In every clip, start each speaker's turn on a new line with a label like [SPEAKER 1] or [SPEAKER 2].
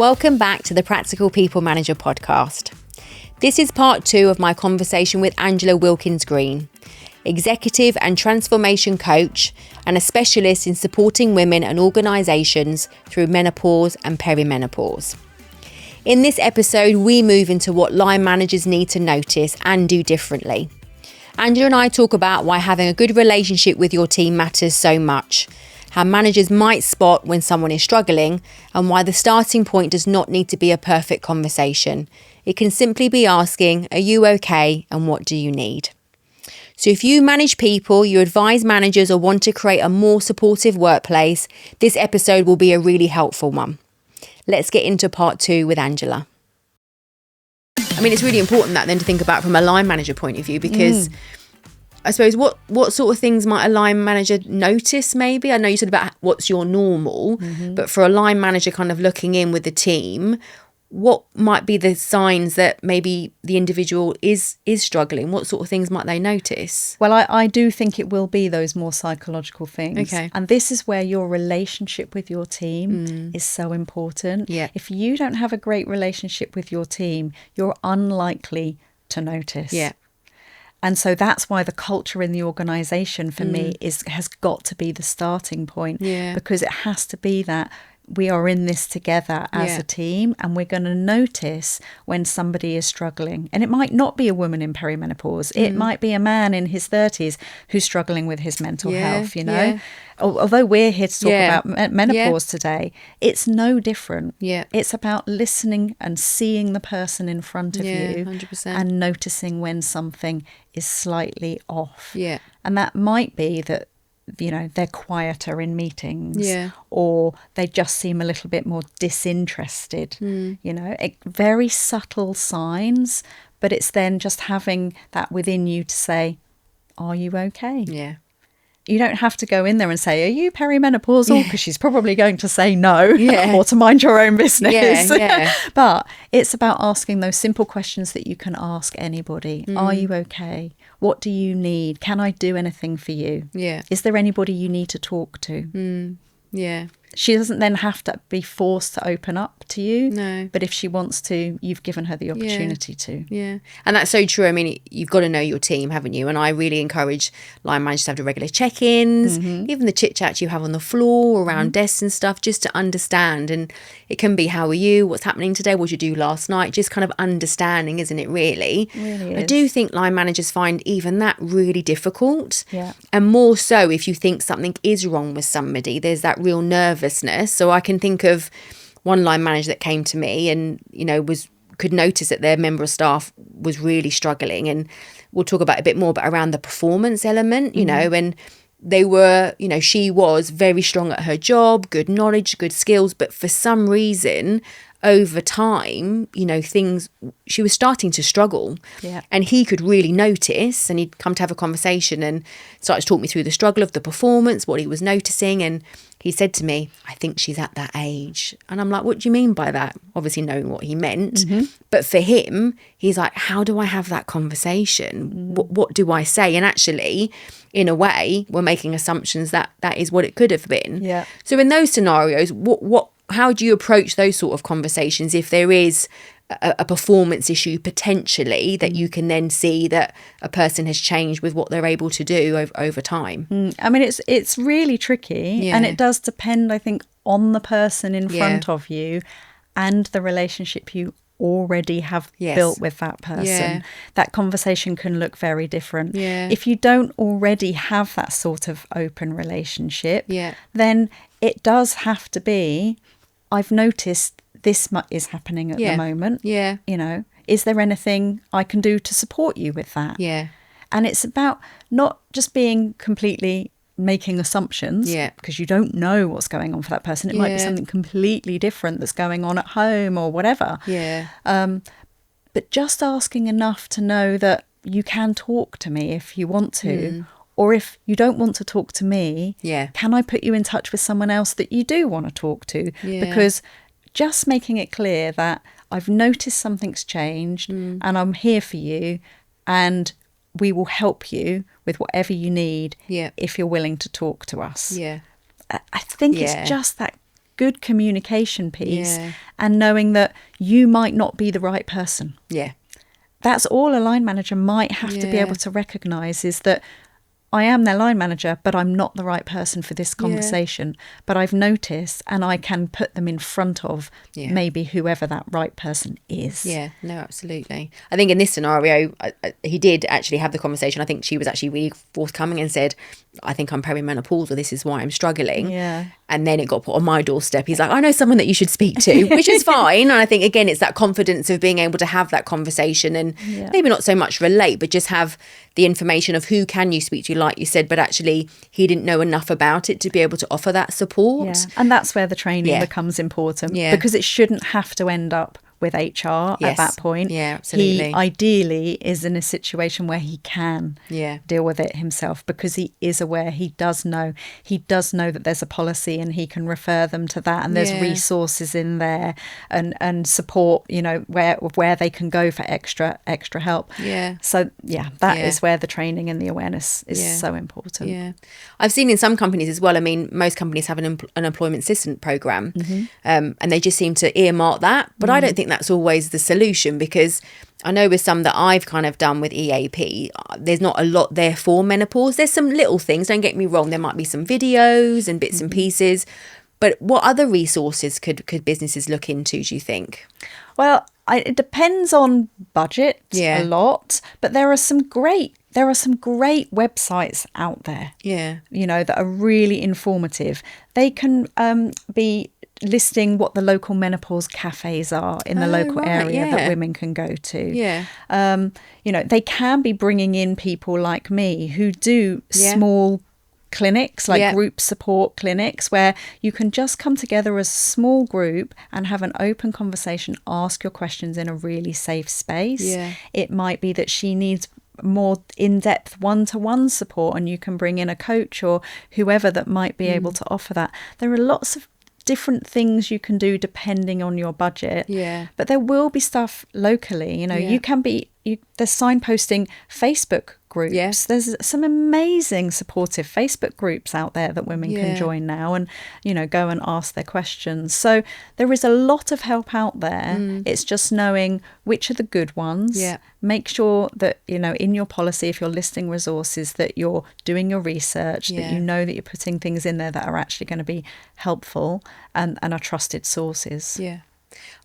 [SPEAKER 1] Welcome back to the Practical People Manager podcast. This is part 2 of my conversation with Angela Wilkins-Green, executive and transformation coach and a specialist in supporting women and organisations through menopause and perimenopause. In this episode, we move into what line managers need to notice and do differently. Angela and I talk about why having a good relationship with your team matters so much, how managers might spot when someone is struggling, and why the starting point does not need to be a perfect conversation. It can simply be asking, are you okay and what do you need? So if you manage people, you advise managers or want to create a more supportive workplace, this episode will be a really helpful one. Let's get into part 2 with Angela. I mean, it's really important that then to think about from a line manager point of view, because I suppose what sort of things might a line manager notice maybe? I know you said about what's your normal, but for a line manager kind of looking in with the team, what might be the signs that maybe the individual is struggling? What sort of things might they notice?
[SPEAKER 2] Well, I do think it will be those more psychological things.
[SPEAKER 1] Okay.
[SPEAKER 2] And this is where your relationship with your team is so important.
[SPEAKER 1] Yeah.
[SPEAKER 2] If you don't have a great relationship with your team, you're unlikely to notice.
[SPEAKER 1] Yeah.
[SPEAKER 2] And so that's why the culture in the organisation for me has got to be the starting point.
[SPEAKER 1] Yeah.
[SPEAKER 2] Because it has to be that we are in this together as a team, and we're going to notice when somebody is struggling. And it might not be a woman in perimenopause. It might be a man in his 30s who's struggling with his mental health, you know.
[SPEAKER 1] Yeah.
[SPEAKER 2] Although we're here to talk about menopause today, it's no different.
[SPEAKER 1] Yeah.
[SPEAKER 2] It's about listening and seeing the person in front of you
[SPEAKER 1] 100%.
[SPEAKER 2] and noticing when something is slightly off.
[SPEAKER 1] Yeah.
[SPEAKER 2] And that might be that, you know, they're quieter in meetings, or they just seem a little bit more disinterested, you know, very subtle signs, but it's then just having that within you to say, are you okay?
[SPEAKER 1] Yeah.
[SPEAKER 2] You don't have to go in there and say, are you perimenopausal? Because she's probably going to say no,
[SPEAKER 1] Yeah.
[SPEAKER 2] or to mind your own business.
[SPEAKER 1] Yeah.
[SPEAKER 2] But it's about asking those simple questions that you can ask anybody. Are you okay? What do you need? Can I do anything for you?
[SPEAKER 1] Yeah.
[SPEAKER 2] Is there anybody you need to talk to?
[SPEAKER 1] Yeah.
[SPEAKER 2] She doesn't then have to be forced to open up to you.
[SPEAKER 1] No.
[SPEAKER 2] But if she wants to, you've given her the opportunity to.
[SPEAKER 1] Yeah. And that's so true. I mean, you've got to know your team, haven't you? And I really encourage line managers to have the regular check-ins, even the chit-chats you have on the floor, around desks and stuff, just to understand. And it can be, how are you? What's happening today? What did you do last night? Just kind of understanding, isn't it, really?
[SPEAKER 2] It really
[SPEAKER 1] I
[SPEAKER 2] is.
[SPEAKER 1] do think line managers find even that really difficult.
[SPEAKER 2] Yeah.
[SPEAKER 1] And more so if you think something is wrong with somebody, there's that real nervousness. So I can think of one line manager that came to me and, you know, could notice that their member of staff was really struggling. And we'll talk about it a bit more, but around the performance element, you know, and they were, you know, she was very strong at her job, good knowledge, good skills, but for some reason, over time, you know, she was starting to struggle.
[SPEAKER 2] Yeah.
[SPEAKER 1] And he could really notice, and he'd come to have a conversation and started to talk me through the struggle of the performance, what he was noticing. And he said to me, I think she's at that age. And I'm like, what do you mean by that? Obviously knowing what he meant. But for him, he's like, how do I have that conversation? What do I say? And actually, in a way, we're making assumptions that is what it could have been.
[SPEAKER 2] Yeah.
[SPEAKER 1] So in those scenarios, how do you approach those sort of conversations if there is a performance issue potentially that you can then see that a person has changed with what they're able to do over time?
[SPEAKER 2] I mean, it's really tricky, and it does depend, I think, on the person in front of you and the relationship you already have built with that person. That conversation can look very different. If you don't already have that sort of open relationship, then it does have to be, I've noticed this is happening at the moment. You know, is there anything I can do to support you with that? And it's about not just being completely making assumptions, because you don't know what's going on for that person. It might be something completely different that's going on at home or whatever. But just asking enough to know that you can talk to me if you want to. Or if you don't want to talk to me, can I put you in touch with someone else that you do want to talk to? Because just making it clear that I've noticed something's changed and I'm here for you, and we will help you with whatever you need if you're willing to talk to us. I think it's just that good communication piece and knowing that you might not be the right person.
[SPEAKER 1] Yeah.
[SPEAKER 2] That's all a line manager might have to be able to recognise, is that I am their line manager, but I'm not the right person for this conversation. But I've noticed, and I can put them in front of maybe whoever that right person is.
[SPEAKER 1] Yeah, no, absolutely. I think in this scenario, he did actually have the conversation. I think she was actually really forthcoming and said, I think I'm perimenopausal, this is why I'm struggling.
[SPEAKER 2] Yeah.
[SPEAKER 1] And then it got put on my doorstep. He's like, I know someone that you should speak to, which is fine. And I think, again, it's that confidence of being able to have that conversation and maybe not so much relate, but just have the information of who can you speak to, like you said. But actually, he didn't know enough about it to be able to offer that support.
[SPEAKER 2] Yeah. And that's where the training becomes important, because it shouldn't have to end up with HR at that point.
[SPEAKER 1] Yeah, absolutely.
[SPEAKER 2] He ideally is in a situation where he can deal with it himself, because he is aware, he does know that there's a policy and he can refer them to that, and there's resources in there and support, you know, where they can go for extra help. Yeah. So that is where the training and the awareness is so important.
[SPEAKER 1] Yeah. I've seen in some companies as well, I mean, most companies have an employment assistance program, and they just seem to earmark that, but I don't think that's always the solution, because I know with some that I've kind of done with EAP, there's not a lot there for menopause. There's some little things, don't get me wrong, there might be some videos and bits and pieces, but what other resources could businesses look into, do you think?
[SPEAKER 2] Well, it depends on budget a lot, but there are some great websites out there, you know, that are really informative. They can be listing what the local menopause cafes are in the local area that women can go to. You know, they can be bringing in people like me who do small clinics, like group support clinics, where you can just come together as a small group and have an open conversation, ask your questions in a really safe space. It might be that she needs more in-depth one-to-one support, and you can bring in a coach or whoever that might be able to offer that. There are lots of different things you can do depending on your budget, but there will be stuff locally, you know. There's signposting Facebook groups. There's some amazing supportive Facebook groups out there that women can join now and, you know, go and ask their questions. So there is a lot of help out there. It's just knowing which are the good ones. Make sure that, you know, in your policy, if you're listing resources, that you're doing your research, that you know that you're putting things in there that are actually going to be helpful and are trusted sources.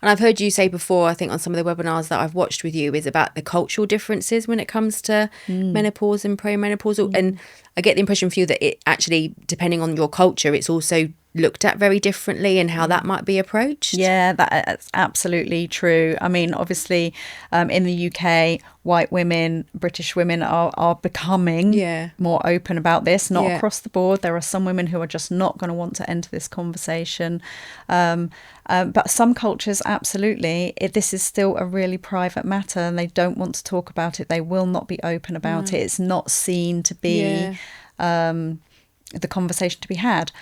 [SPEAKER 1] And I've heard you say before, I think on some of the webinars that I've watched with you, is about the cultural differences when it comes to menopause and perimenopausal. And I get the impression for you that it actually, depending on your culture, it's also looked at very differently, and how that might be approached.
[SPEAKER 2] Yeah, that's absolutely true. I mean, obviously, in the UK, white women, British women are becoming more open about this. Not across the board. There are some women who are just not going to want to enter this conversation. But some cultures, absolutely, this is still a really private matter, and they don't want to talk about it. They will not be open about it. It's not seen to be the conversation to be had.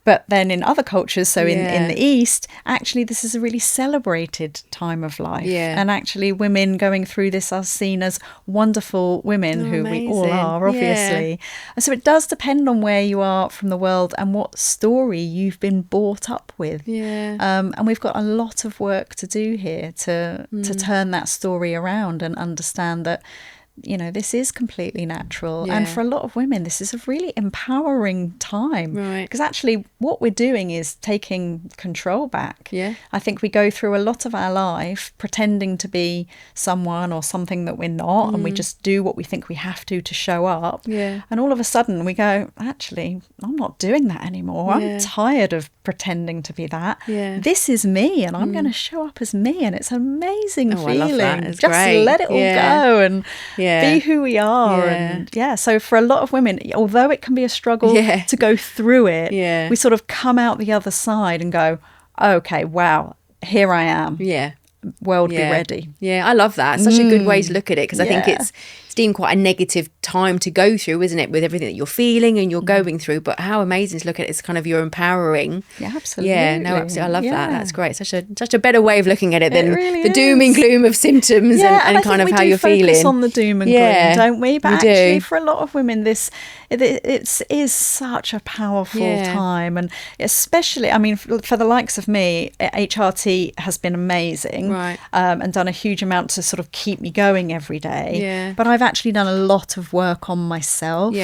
[SPEAKER 2] But then in other cultures, so in the East, actually this is a really celebrated time of life. And actually women going through this are seen as wonderful women, who we all are, obviously. So it does depend on where you are from the world and what story you've been brought up with. And we've got a lot of work to do here to turn that story around and understand that, you know, this is completely natural. And for a lot of women, this is a really empowering time. Because actually what we're doing is taking control back. I think we go through a lot of our life pretending to be someone or something that we're not, and we just do what we think we have to show up. And all of a sudden we go, actually, I'm not doing that anymore. I'm tired of pretending to be that. This is me, and I'm going to show up as me, and it's an amazing feeling. I love that. It's just great. Let it all go and be who we are. And so for a lot of women, although it can be a struggle to go through it, we sort of come out the other side and go, okay, wow, here I am. World, be ready.
[SPEAKER 1] I love that. Such a good way to look at it, because I think it's it's deemed quite a negative time to go through, isn't it, with everything that you're feeling and you're going through. But how amazing to look at it as kind of you're empowering.
[SPEAKER 2] Yeah, absolutely.
[SPEAKER 1] Yeah, no, absolutely. I love that. That's great. Such a better way of looking at it than
[SPEAKER 2] really
[SPEAKER 1] the doom and gloom of symptoms and kind of how you're feeling.
[SPEAKER 2] We focus on the doom and gloom, don't we? But actually, for a lot of women, it is such a powerful time. And especially, I mean, for the likes of me, HRT has been amazing,
[SPEAKER 1] right.
[SPEAKER 2] And done a huge amount to sort of keep me going every day. But I've actually done a lot of work on myself,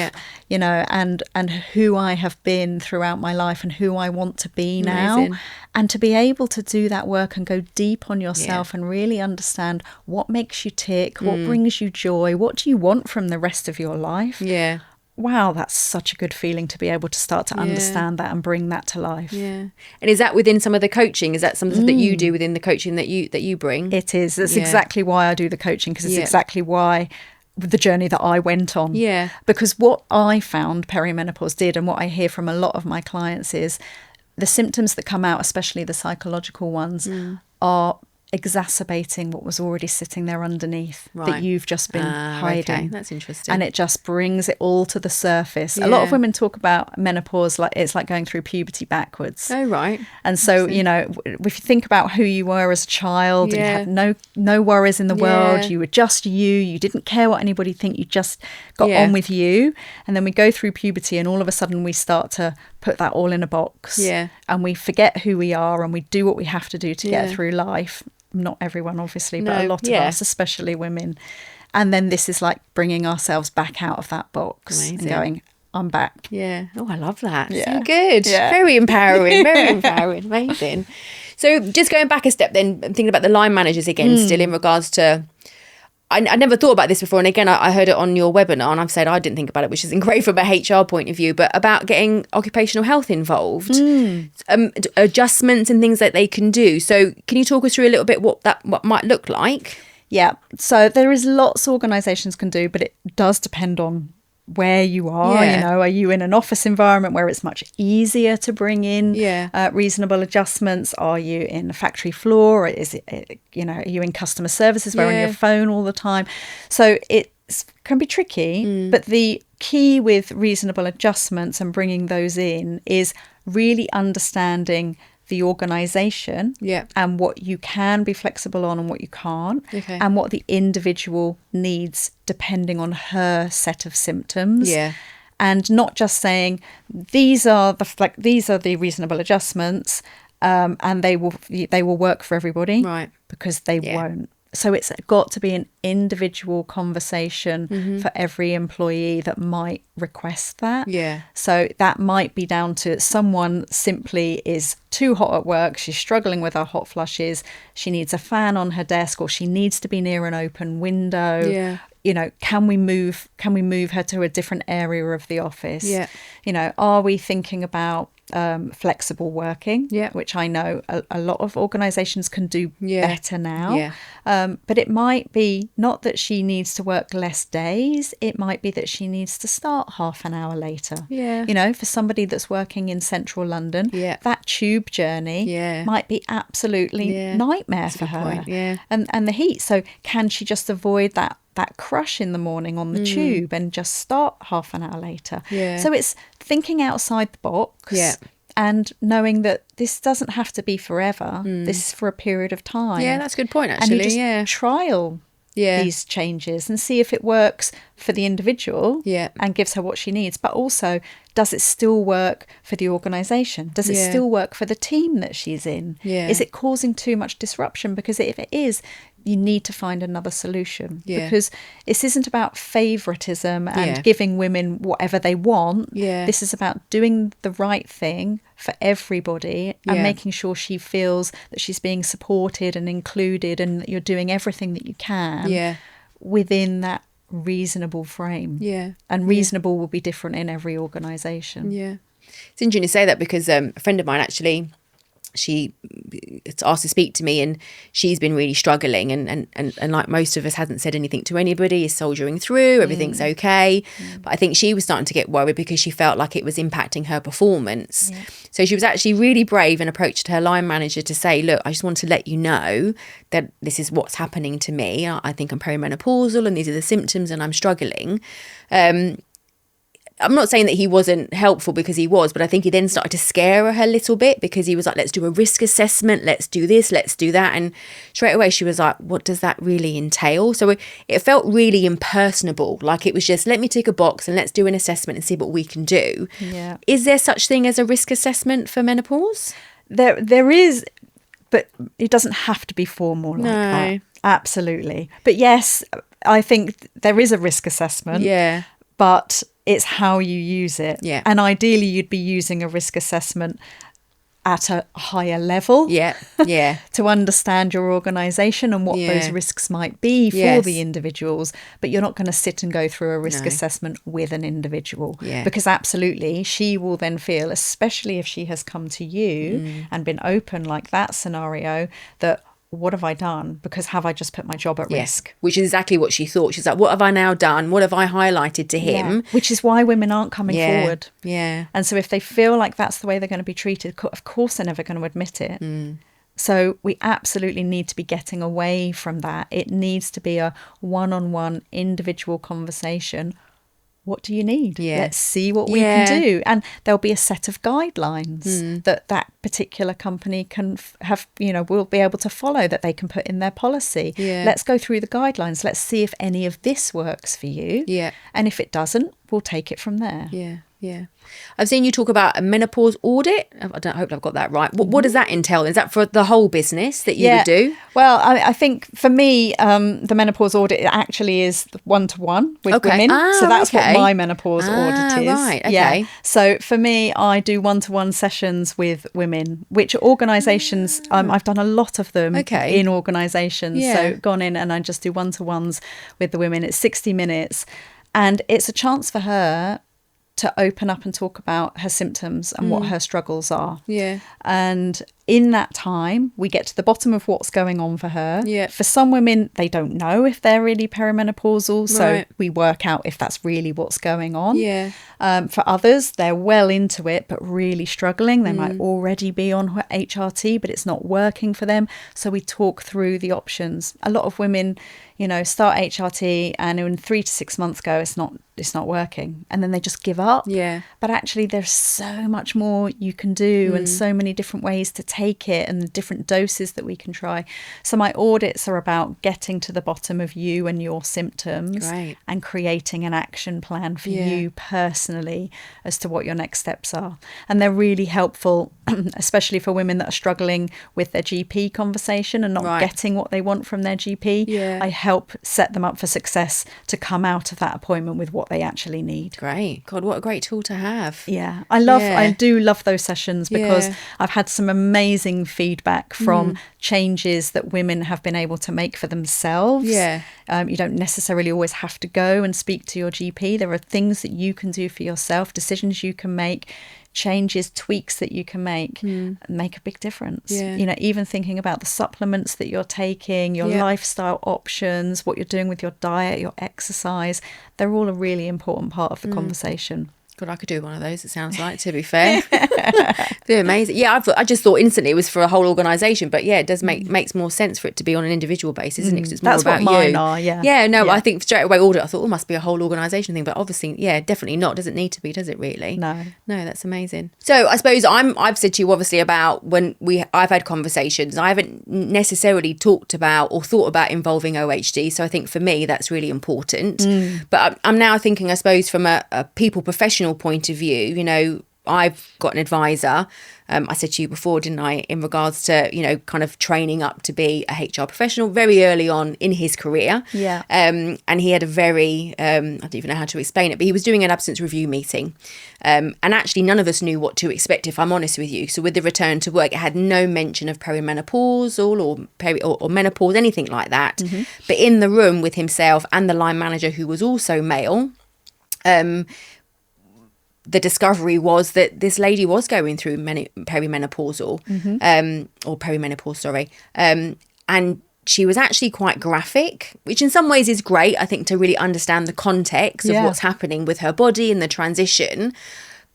[SPEAKER 2] you know, and who I have been throughout my life and who I want to be now. And to be able to do that work and go deep on yourself and really understand what makes you tick, what brings you joy, what do you want from the rest of your life. Wow, that's such a good feeling to be able to start to understand that and bring that to life. And
[SPEAKER 1] is that within some of the coaching? Is that something that you do within the coaching that you bring?
[SPEAKER 2] It is. That's exactly why I do the coaching, because it's exactly why the journey that I went on. Because what I found perimenopause did, and what I hear from a lot of my clients, is the symptoms that come out, especially the psychological ones, are exacerbating what was already sitting there underneath that you've just been hiding.
[SPEAKER 1] Okay. That's interesting.
[SPEAKER 2] And it just brings it all to the surface. A lot of women talk about menopause like it's like going through puberty backwards.
[SPEAKER 1] Oh, right.
[SPEAKER 2] And so, you know, if you think about who you were as a child, and you had no worries in the world, you were just you didn't care what anybody think, you just got on with you. And then we go through puberty and all of a sudden we start to put that all in a box. And we forget who we are and we do what we have to do to get through life. Not everyone, obviously, but a lot of us, especially women. And then this is like bringing ourselves back out of that box and going, I'm back.
[SPEAKER 1] Oh, I love that. So good. Very empowering. Very empowering. Amazing. So just going back a step then, thinking about the line managers again, still in regards to, I never thought about this before. And again, I heard it on your webinar and I've said I didn't think about it, which isn't great from a HR point of view, but about getting occupational health involved, adjustments and things that they can do. So can you talk us through a little bit what might look like?
[SPEAKER 2] Yeah. So there is lots organisations can do, but it does depend on where you are. You know, are you in an office environment where it's much easier to bring in reasonable adjustments? Are you in a factory floor, or is it, you know, are you in customer services where on your phone all the time? So it can be tricky, but the key with reasonable adjustments and bringing those in is really understanding the organisation and what you can be flexible on and what you can't, and what the individual needs depending on her set of symptoms. And not just saying these are the reasonable adjustments, and they will work for everybody, right? Because they won't. So it's got to be an individual conversation for every employee that might request that. So that might be down to someone simply is too hot at work. She's struggling with her hot flushes. She needs a fan on her desk, or she needs to be near an open window. You know, can we move her to a different area of the office? You know, are we thinking about flexible working, which I know a lot of organisations can do better now. But it might be not that she needs to work less days. It might be that she needs to start half an hour later. You know, for somebody that's working in central London, that tube journey might be absolutely nightmare for her. And the heat. So can she just avoid that crush in the morning on the tube and just start half an hour later? So it's thinking outside the box and knowing that this doesn't have to be forever. This is for a period of time.
[SPEAKER 1] That's a good point, actually.
[SPEAKER 2] And you just trial these changes and see if it works for the individual and gives her what she needs, but also does it still work for the organisation? Does it still work for the team that she's in? Is it causing too much disruption? Because if it is, you need to find another solution, because this isn't about favouritism and giving women whatever they want. This is about doing the right thing for everybody and making sure she feels that she's being supported and included, and that you're doing everything that you can within that reasonable frame. And reasonable will be different in every organisation.
[SPEAKER 1] It's interesting to say that, because a friend of mine actually, she asked to speak to me, and she's been really struggling, and like most of us, hasn't said anything to anybody, is soldiering through, everything's okay. But I think she was starting to get worried because she felt like it was impacting her performance. So she was actually really brave and approached her line manager to say, look, I just want to let you know that this is what's happening to me. I think I'm perimenopausal and these are the symptoms and I'm struggling. I'm not saying that he wasn't helpful, because he was, but I think he then started to scare her a little bit, because he was like, let's do a risk assessment, let's do this, let's do that. And straight away she was like, what does that really entail? So it felt really impersonable, like it was just, let me tick a box and let's do an assessment and see what we can do.
[SPEAKER 2] Yeah.
[SPEAKER 1] Is there such thing as a risk assessment for menopause?
[SPEAKER 2] There is, but it doesn't have to be formal like that. Absolutely. But yes, I think there is a risk assessment.
[SPEAKER 1] Yeah.
[SPEAKER 2] But it's how you use it.
[SPEAKER 1] Yeah.
[SPEAKER 2] And ideally you'd be using a risk assessment at a higher level.
[SPEAKER 1] Yeah.
[SPEAKER 2] To understand your organisation and what those risks might be for the individuals. But you're not going to sit and go through a risk assessment with an individual.
[SPEAKER 1] Yeah.
[SPEAKER 2] Because absolutely, she will then feel, especially if she has come to you and been open like that scenario, that what have I done? Because have I just put my job at risk?
[SPEAKER 1] Which is exactly what she thought. She's like, what have I now done? What have I highlighted to him?
[SPEAKER 2] Yeah. Which is why women aren't coming forward.
[SPEAKER 1] Yeah.
[SPEAKER 2] And so if they feel like that's the way they're going to be treated, of course they're never going to admit it. So we absolutely need to be getting away from that. It needs to be a one-on-one individual conversation. What do you need? Let's see what we can do. And there'll be a set of guidelines that particular company can have, will be able to follow, that they can put in their policy. Let's go through the guidelines. Let's see if any of this works for you. And if it doesn't, we'll take it from there.
[SPEAKER 1] Yeah. I've seen you talk about a menopause audit. I hope I've got that right. What does that entail? Is that for the whole business that you would do?
[SPEAKER 2] Well, I think for me, the menopause audit actually is one-to-one with women. So that's what my menopause audit is.
[SPEAKER 1] Right. Okay.
[SPEAKER 2] Yeah. So for me, I do one-to-one sessions with women, which organisations, I've done a lot of them in organisations. So gone in and I just do one-to-ones with the women. It's 60 minutes. And it's a chance for her to open up and talk about her symptoms and what her struggles are. And in that time, we get to the bottom of what's going on for her. For some women, they don't know if they're really perimenopausal, so we work out if that's really what's going on. For others, they're well into it, but really struggling. They might already be on HRT, but it's not working for them. So we talk through the options. A lot of women, start HRT and in 3 to 6 months go, it's not working. And then they just give up. But actually there's so much more you can do and so many different ways to take it and the different doses that we can try. So my audits are about getting to the bottom of you and your symptoms and creating an action plan for you personally as to what your next steps are. And they're really helpful, especially for women that are struggling with their GP conversation and not getting what they want from their GP. I help set them up for success to come out of that appointment with what they actually need.
[SPEAKER 1] Great. God, what a great tool to have.
[SPEAKER 2] I do love those sessions because I've had some amazing feedback from changes that women have been able to make for themselves. You don't necessarily always have to go and speak to your GP. There are things that you can do for yourself, decisions you can make, changes, tweaks that you can make and make a big difference. Even thinking about the supplements that you're taking, your lifestyle options, what you're doing with your diet, your exercise, they're all a really important part of the conversation.
[SPEAKER 1] God, I could do one of those, it sounds like, to be fair. They're amazing. I just thought instantly it was for a whole organisation, but it does makes more sense for it to be on an individual basis, isn't it? 'Cause it's more about
[SPEAKER 2] what mine
[SPEAKER 1] you.
[SPEAKER 2] Are,
[SPEAKER 1] I think straight away audit, I thought, it must be a whole organisation thing, but obviously, definitely not. Doesn't need to be, does it really?
[SPEAKER 2] No,
[SPEAKER 1] that's amazing. So I suppose I've said to you obviously about when I've had conversations, I haven't necessarily talked about or thought about involving OHD, so I think for me that's really important. But I'm now thinking, I suppose, from a people professional point of view, I've got an advisor. I said to you before, didn't I, in regards to, kind of training up to be a HR professional very early on in his career. And he had a very, I don't even know how to explain it, but he was doing an absence review meeting. And actually none of us knew what to expect, if I'm honest with you. So with the return to work, it had no mention of perimenopausal or menopause, anything like that. But in the room with himself and the line manager, who was also male, the discovery was that this lady was going through perimenopausal, or perimenopause, sorry. And she was actually quite graphic, which in some ways is great, I think, to really understand the context of what's happening with her body and the transition.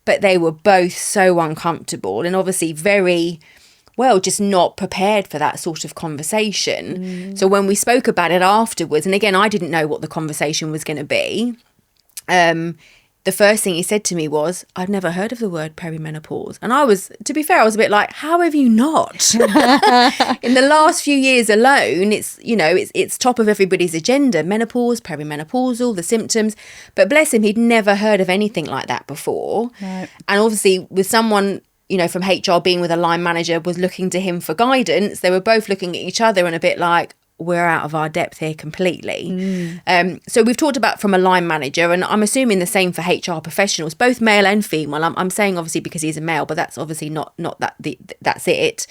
[SPEAKER 1] But they were both so uncomfortable and obviously very, well, just not prepared for that sort of conversation. So when we spoke about it afterwards, and again, I didn't know what the conversation was going to be, the first thing he said to me was, I've never heard of the word perimenopause. And I was, to be fair, I was a bit like, how have you not? In the last few years alone, it's, you know, it's top of everybody's agenda, menopause, perimenopausal, the symptoms. But bless him, he'd never heard of anything like that before. Right. And obviously with someone, you know, from HR being with a line manager was looking to him for guidance, they were both looking at each other and a bit like, we're out of our depth here completely. So we've talked about from a line manager, and I'm assuming the same for HR professionals, both male and female. I'm saying obviously because he's a male, but that's obviously not that that's it.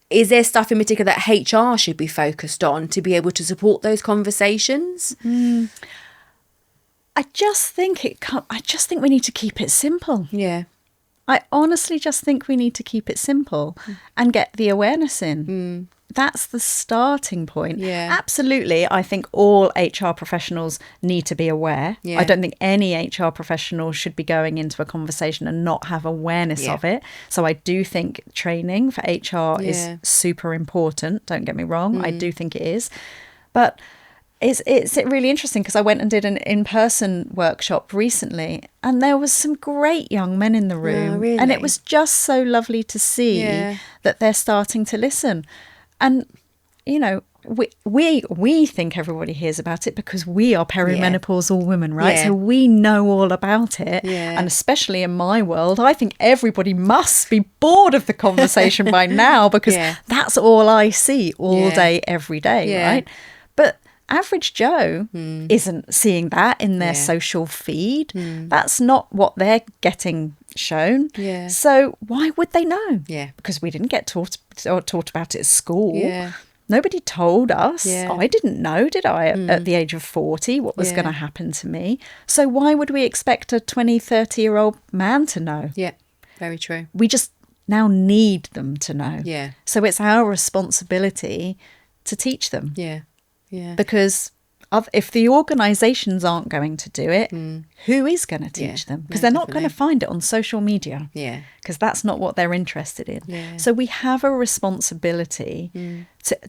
[SPEAKER 1] Is there stuff in particular that HR should be focused on to be able to support those conversations?
[SPEAKER 2] I just think we need to keep it simple.
[SPEAKER 1] Yeah.
[SPEAKER 2] I honestly just think we need to keep it simple and get the awareness in. That's the starting point. Yeah. Absolutely. I think all HR professionals need to be aware. Yeah. I don't think any HR professional should be going into a conversation and not have awareness of it. So I do think training for HR is super important. Don't get me wrong. I do think it is. But it's really interesting because I went and did an in-person workshop recently and there was some great young men in the room. Oh, really? And it was just so lovely to see that they're starting to listen. And, you know, we think everybody hears about it because we are perimenopausal women, right? Yeah. So we know all about it. Yeah. And especially in my world, I think everybody must be bored of the conversation by now because that's all I see all day, every day, right? But average Joe isn't seeing that in their social feed. That's not what they're getting shown. Yeah. So why would they know? Yeah. Because we didn't get taught about it at school. Yeah. Nobody told us. Yeah. I didn't know, did I, at the age of 40, what was going to happen to me? So why would we expect a 20, 30-year-old man to know? Yeah, very true. We just now need them to know. Yeah. So it's our responsibility to teach them. Yeah. Yeah. Because if the organisations aren't going to do it, who is going to teach them? Because they're not going to find it on social media. Yeah. Because that's not what they're interested in. Yeah. So we have a responsibility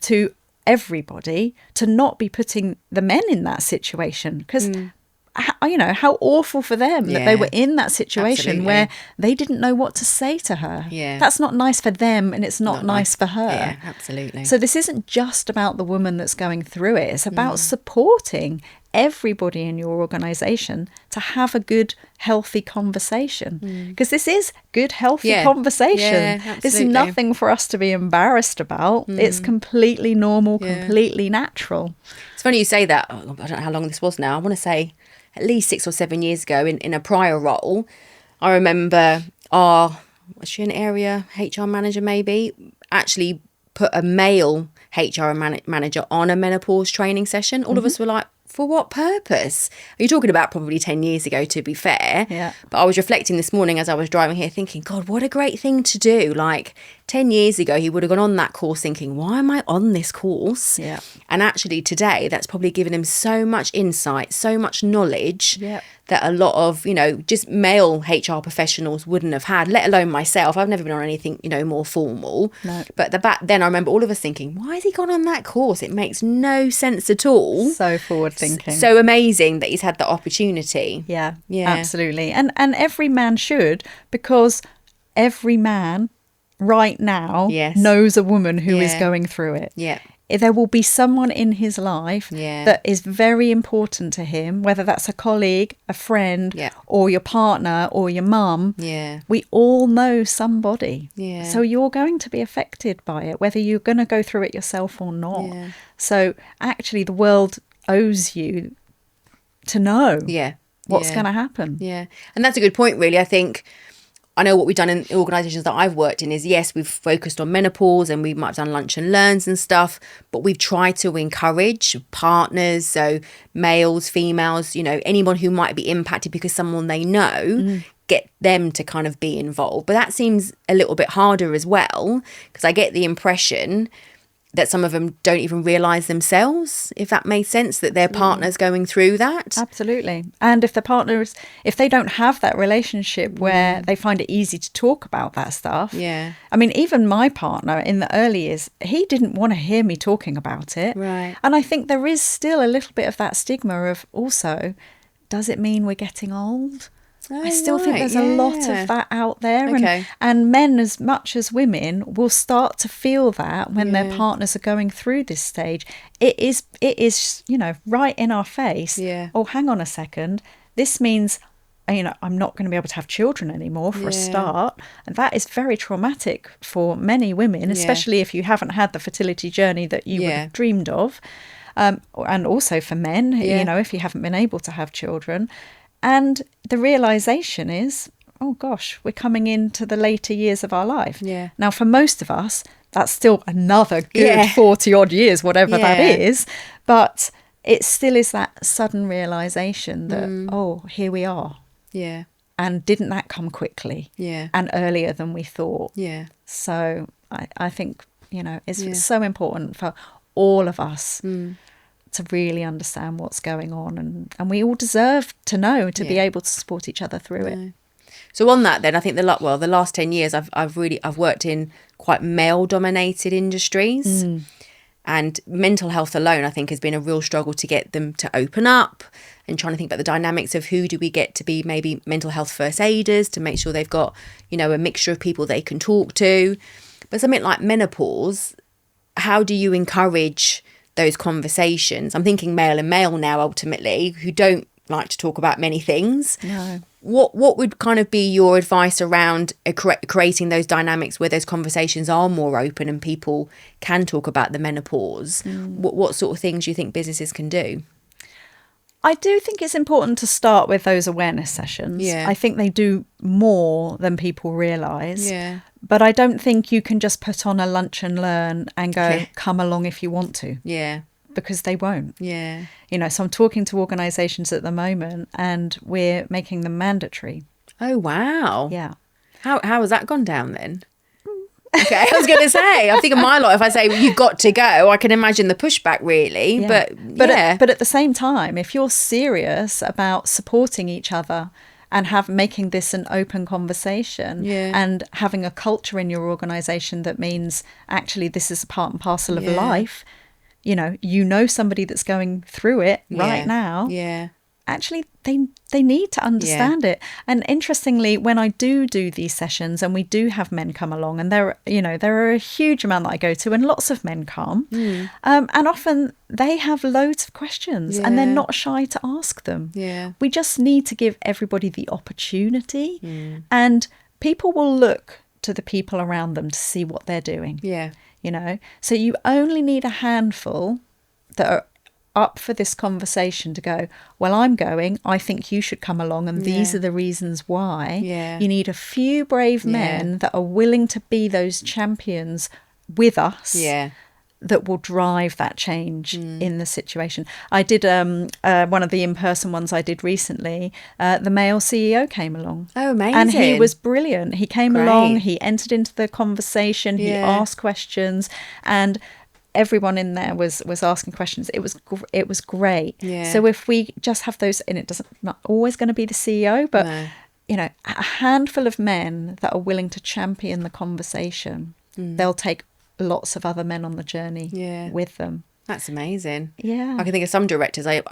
[SPEAKER 2] to everybody to not be putting the men in that situation. Because, you know, how awful for them that they were in that situation where they didn't know what to say to her. Yeah. That's not nice for them and it's not nice for her. Yeah, absolutely. So this isn't just about the woman that's going through it. It's about supporting everybody in your organisation to have a good, healthy conversation. Because this is good, healthy conversation. Yeah, there's nothing for us to be embarrassed about. It's completely normal, completely natural. It's funny you say that. I don't know how long this was now. I want to say at least 6 or 7 years ago in a prior role, I remember was she an area HR manager maybe, actually put a male HR manager on a menopause training session. All of us were like, for what purpose? You're talking about probably 10 years ago, to be fair. Yeah. But I was reflecting this morning as I was driving here thinking, God, what a great thing to do. Like 10 years ago, he would have gone on that course thinking, why am I on this course? Yeah. And actually today, that's probably given him so much insight, so much knowledge that a lot of, you know, just male HR professionals wouldn't have had, let alone myself. I've never been on anything, you know, more formal. No. But back then I remember all of us thinking, why has he gone on that course? It makes no sense at all. So forward thinking. So amazing that he's had the opportunity. Yeah, absolutely. And every man should, because every man right now knows a woman who is going through it. Yeah. There will be someone in his life that is very important to him, whether that's a colleague, a friend, or your partner or your mum. Yeah. We all know somebody. Yeah. So you're going to be affected by it, whether you're going to go through it yourself or not. Yeah. So actually the world owes you to know what's going to happen. Yeah. And that's a good point, really. I think I know what we've done in organisations that I've worked in is, yes, we've focused on menopause and we might have done lunch and learns and stuff, but we've tried to encourage partners, so males, females, you know, anyone who might be impacted because someone they know,
[SPEAKER 1] get them to kind of be involved. But that seems a little bit harder as well, because I get the impression that some of them don't even realise themselves, if that makes sense, that their partner's going through that.
[SPEAKER 2] Absolutely. And if if they don't have that relationship where they find it easy to talk about that stuff.
[SPEAKER 1] Yeah.
[SPEAKER 2] I mean, even my partner in the early years, he didn't want to hear me talking about it.
[SPEAKER 1] Right.
[SPEAKER 2] And I think there is still a little bit of that stigma of also, does it mean we're getting old? I still think there's a lot of that out there.
[SPEAKER 1] Okay.
[SPEAKER 2] And men as much as women will start to feel that when their partners are going through this stage. It is, right in our face.
[SPEAKER 1] Yeah.
[SPEAKER 2] Oh, hang on a second. This means, I'm not going to be able to have children anymore for a start. And that is very traumatic for many women, especially if you haven't had the fertility journey that you would have dreamed of. And also for men, if you haven't been able to have children. And the realisation is, oh gosh, we're coming into the later years of our life.
[SPEAKER 1] Yeah.
[SPEAKER 2] Now, for most of us, that's still another good 40 odd years, whatever that is. But it still is that sudden realisation that, oh, here we are.
[SPEAKER 1] Yeah.
[SPEAKER 2] And didn't that come quickly?
[SPEAKER 1] Yeah.
[SPEAKER 2] And earlier than we thought.
[SPEAKER 1] Yeah.
[SPEAKER 2] So I think, it's so important for all of us to really understand what's going on, and we all deserve to know, to be able to support each other through it.
[SPEAKER 1] So on that then, I think the last 10 years I've worked in quite male dominated industries, and mental health alone I think has been a real struggle to get them to open up, and trying to think about the dynamics of who do we get to be maybe mental health first aiders to make sure they've got, a mixture of people they can talk to. But something like menopause, how do you encourage those conversations? I'm thinking male and male now, ultimately, who don't like to talk about many things.
[SPEAKER 2] No.
[SPEAKER 1] What would kind of be your advice around creating those dynamics where those conversations are more open and people can talk about the menopause? What sort of things do you think businesses can do?
[SPEAKER 2] I do think it's important to start with those awareness sessions.
[SPEAKER 1] Yeah.
[SPEAKER 2] I think they do more than people realise.
[SPEAKER 1] Yeah.
[SPEAKER 2] But I don't think you can just put on a lunch and learn and go, come along if you want to.
[SPEAKER 1] Yeah.
[SPEAKER 2] Because they won't.
[SPEAKER 1] Yeah.
[SPEAKER 2] So I'm talking to organisations at the moment and we're making them mandatory.
[SPEAKER 1] Oh, wow.
[SPEAKER 2] Yeah.
[SPEAKER 1] How has that gone down then? Okay, I was going to say, I think in my life, if I say you've got to go, I can imagine the pushback really.
[SPEAKER 2] Yeah. But at the same time, if you're serious about supporting each other and making this an open conversation and having a culture in your organisation that means actually this is a part and parcel of life, somebody that's going through it right now. Yeah. Actually, they need to understand it. And interestingly, when I do these sessions and we do have men come along, and there are a huge amount that I go to and lots of men come, and often they have loads of questions and they're not shy to ask them. Yeah. We just need to give everybody the opportunity, and people will look to the people around them to see what they're doing. Yeah. So you only need a handful that are up for this conversation to go, well, I'm going, I think you should come along, and these are the reasons why. You need a few brave men that are willing to be those champions with us that will drive that change in the situation. I did one of the in-person ones I did recently. The male CEO came along.
[SPEAKER 1] Oh, amazing.
[SPEAKER 2] And he was brilliant. He came along, he entered into the conversation, he asked questions, and everyone in there was asking questions. It was great. Yeah. So if we just have those, and not always going to be the CEO, but a handful of men that are willing to champion the conversation, they'll take lots of other men on the journey with them.
[SPEAKER 1] That's amazing.
[SPEAKER 2] Yeah.
[SPEAKER 1] I can think of some directors, I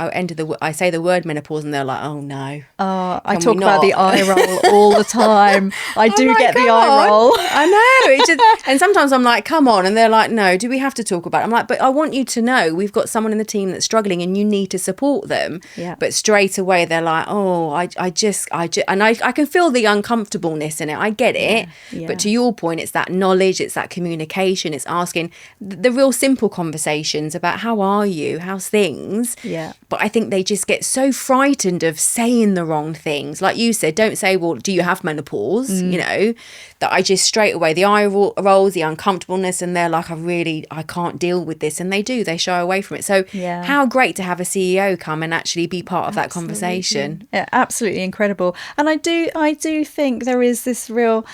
[SPEAKER 1] say the word menopause and they're like, oh no.
[SPEAKER 2] I talk about the eye roll all the time. I do get the eye roll.
[SPEAKER 1] I know. And sometimes I'm like, come on. And they're like, no, do we have to talk about it? I'm like, but I want you to know we've got someone in the team that's struggling and you need to support them. Yeah. But straight away they're like, oh, I can feel the uncomfortableness in it. I get it. Yeah. But to your point, it's that knowledge, it's that communication, it's asking the real simple conversations about about how are you, how's things.
[SPEAKER 2] Yeah.
[SPEAKER 1] But I think they just get so frightened of saying the wrong things. Like you said, don't say, well, do you have menopause? You know, that I just straight away, the eye rolls, the uncomfortableness, and they're like, I can't deal with this. And they shy away from it. So how great to have a CEO come and actually be part of that conversation.
[SPEAKER 2] Yeah, absolutely incredible. And I do think there is this real,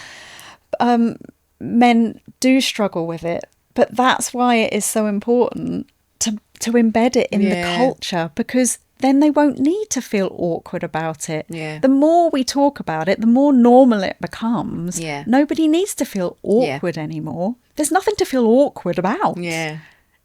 [SPEAKER 2] men do struggle with it, but that's why it is so important to embed it in the culture, because then they won't need to feel awkward about it.
[SPEAKER 1] Yeah.
[SPEAKER 2] The more we talk about it, the more normal it becomes.
[SPEAKER 1] Yeah.
[SPEAKER 2] Nobody needs to feel awkward anymore. There's nothing to feel awkward about.
[SPEAKER 1] Yeah.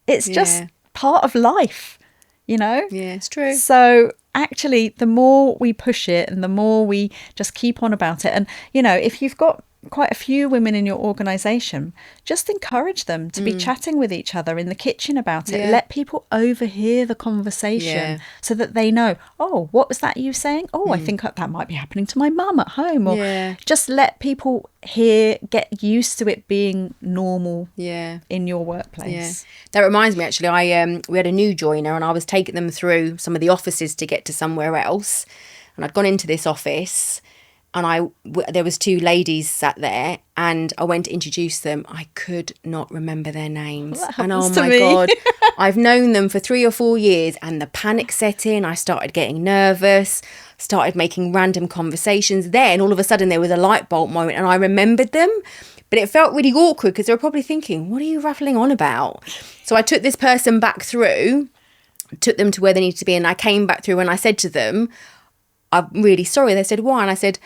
[SPEAKER 2] It's just part of life, you know?
[SPEAKER 1] Yeah, it's true.
[SPEAKER 2] So actually, the more we push it and the more we just keep on about it, and, you know, if you've got quite a few women in your organisation, just encourage them to be chatting with each other in the kitchen about it. Let people overhear the conversation so that they know, oh, what was that you saying? Oh, I think that might be happening to my mum at home. Or just let people get used to it being normal in your workplace.
[SPEAKER 1] That reminds me, actually, we had a new joiner and I was taking them through some of the offices to get to somewhere else. And I'd gone into this office, and there was two ladies sat there, and I went to introduce them. I could not remember their names.
[SPEAKER 2] Well,
[SPEAKER 1] and oh my God, I've known them for 3 or 4 years, and the panic set in. I started getting nervous, started making random conversations. Then all of a sudden there was a light bulb moment and I remembered them. But it felt really awkward because they were probably thinking, what are you rattling on about? So I took this person back through, took them to where they needed to be, and I came back through and I said to them, I'm really sorry. They said, why? And I said,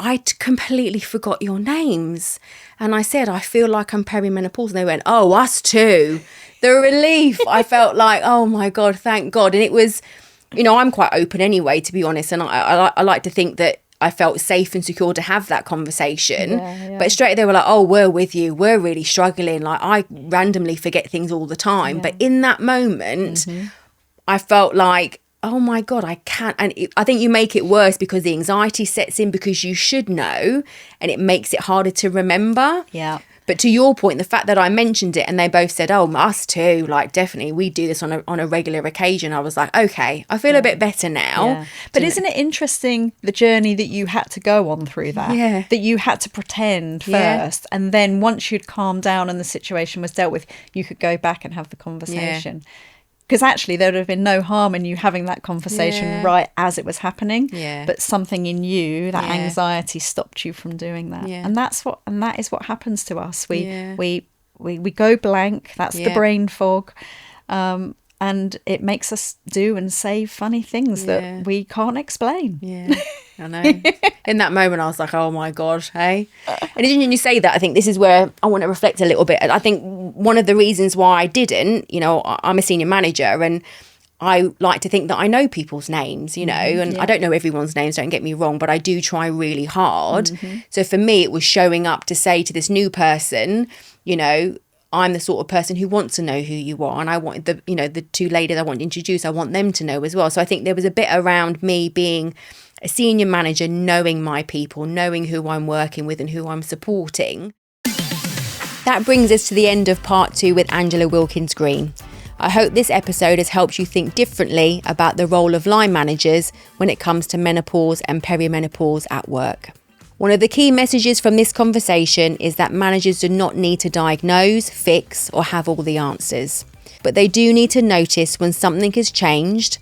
[SPEAKER 1] I completely forgot your names. And I said, I feel like I'm perimenopausal. And they went, oh, us too. The relief. I felt like, oh my God, thank God. And it was, you know, I'm quite open anyway, to be honest. And I like to think that I felt safe and secure to have that conversation. But straight they were like, oh, we're with you. We're really struggling. Like, I randomly forget things all the time. But in that moment, I felt like, oh my God, I can't. And I think you make it worse because the anxiety sets in because you should know, and it makes it harder to remember.
[SPEAKER 2] Yeah.
[SPEAKER 1] But to your point, the fact that I mentioned it and they both said, oh, us too, like definitely we do this on a regular occasion. I was like, okay, I feel a bit better now.
[SPEAKER 2] Yeah. But isn't it interesting, the journey that you had to go on through that?
[SPEAKER 1] Yeah.
[SPEAKER 2] That you had to pretend first. And then once you'd calmed down and the situation was dealt with, you could go back and have the conversation. Because actually there would have been no harm in you having that conversation right as it was happening. But something in you, that anxiety, stopped you from doing that. And that is what happens to us. We go blank. That's the brain fog. And it makes us do and say funny things that we can't explain.
[SPEAKER 1] I know. In that moment, I was like, oh my God, hey. And didn't you say that? I think this is where I want to reflect a little bit. I think one of the reasons why I didn't, you know, I'm a senior manager and I like to think that I know people's names, you know, and I don't know everyone's names, don't get me wrong, but I do try really hard. So for me, it was showing up to say to this new person, you know, I'm the sort of person who wants to know who you are. And I want the two ladies I want to introduce, I want them to know as well. So I think there was a bit around me being a senior manager, knowing my people, knowing who I'm working with and who I'm supporting. That brings us to the end of part 2 with Angela Wilkins-Green. I hope this episode has helped you think differently about the role of line managers when it comes to menopause and perimenopause at work. One of the key messages from this conversation is that managers do not need to diagnose, fix, or have all the answers. But they do need to notice when something has changed,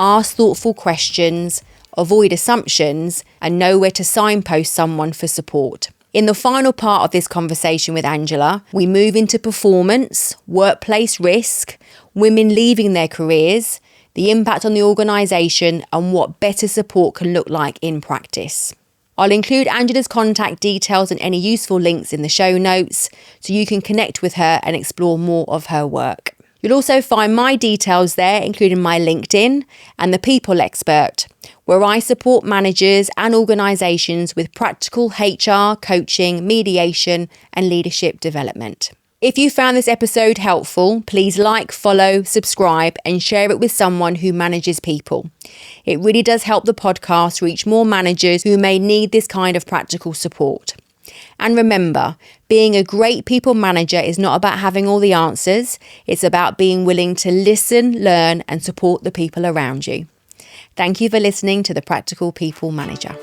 [SPEAKER 1] ask thoughtful questions, avoid assumptions, and know where to signpost someone for support. In the final part of this conversation with Angela, we move into performance, workplace risk, women leaving their careers, the impact on the organisation, and what better support can look like in practice. I'll include Angela's contact details and any useful links in the show notes so you can connect with her and explore more of her work. You'll also find my details there, including my LinkedIn and the People Expert, where I support managers and organisations with practical HR, coaching, mediation and leadership development. If you found this episode helpful, please like, follow, subscribe and share it with someone who manages people. It really does help the podcast reach more managers who may need this kind of practical support. And remember, being a great people manager is not about having all the answers. It's about being willing to listen, learn, and support the people around you. Thank you for listening to The Practical People Manager.